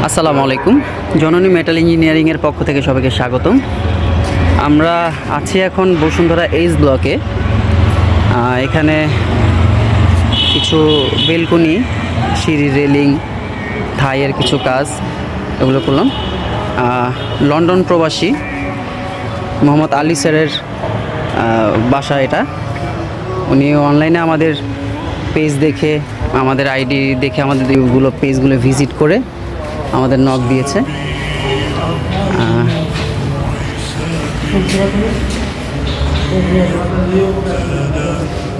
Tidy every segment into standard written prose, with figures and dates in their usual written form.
আসসালামু আলাইকুম। জননী মেটাল ইঞ্জিনিয়ারিংয়ের পক্ষ থেকে সবাইকে স্বাগতম। আমরা আছি এখন বসুন্ধরা এইচ ব্লকে। এখানে কিছু বেলকনি, সিঁড়ি, রেলিং, থাইয়ের কিছু কাজ এগুলো করলাম। লন্ডন প্রবাসী মোহাম্মদ আলী স্যারের বাসা এটা। উনি অনলাইনে আমাদের পেজ দেখে, আমাদের আইডি দেখে, আমাদের পেজগুলো ভিজিট করে আমাদের নক দিয়েছে।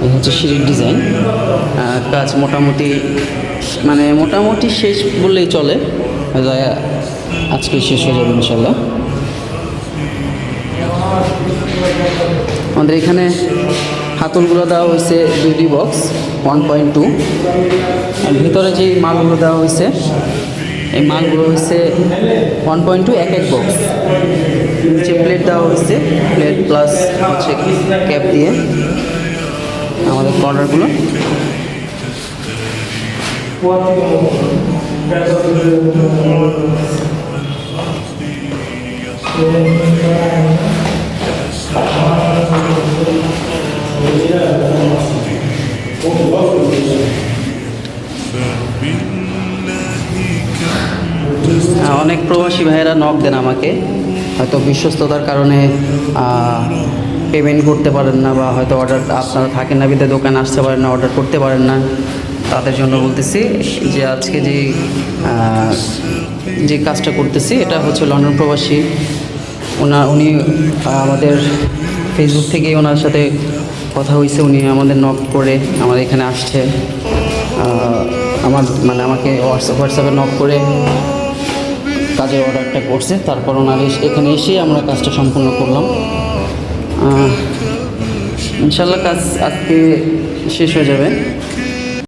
এই হচ্ছে সিঁড়ির ডিজাইন। কাজ মোটামুটি শেষ বললেই চলে, আজকে শেষ হয়ে যাবে ইনশাল্লাহ। আমাদের এখানে হাতলগুলো দেওয়া হয়েছে 2D বক্স 1.2, আর ভিতরে যে মালগুলো দেওয়া হয়েছে এই মালগুলো হচ্ছে 1.2 এক বক্স। নিচে প্লেট দেওয়া হয়েছে, প্লেট প্লাস হচ্ছে ক্যাপ দিয়ে আমাদের কর্নারগুলো। অনেক প্রবাসী ভাইয়েরা নক দেন আমাকে, হয়তো বিশ্বস্ততার কারণে পেমেন্ট করতে পারেন না, বা হয়তো অর্ডার আপনারা থাকেন না বিধায় দোকানে আসতে পারেন না, অর্ডার করতে পারেন না। তাদের জন্য বলতেছি যে আজকে যে কাজটা করতেছি এটা হচ্ছে লন্ডন প্রবাসী। উনি আমাদের ফেসবুক থেকে ওনার সাথে কথা হয়েছে, উনি আমাদের নক করে আমাদের এখানে আসছে। আমাকে হোয়াটসঅ্যাপে নক করে কাজের অর্ডারটা করছে। তারপর ওনার এখানে এসে আমরা কাজটা সম্পূর্ণ করলাম। ইনশাল্লাহ কাজ আজকে শেষ হয়ে যাবে।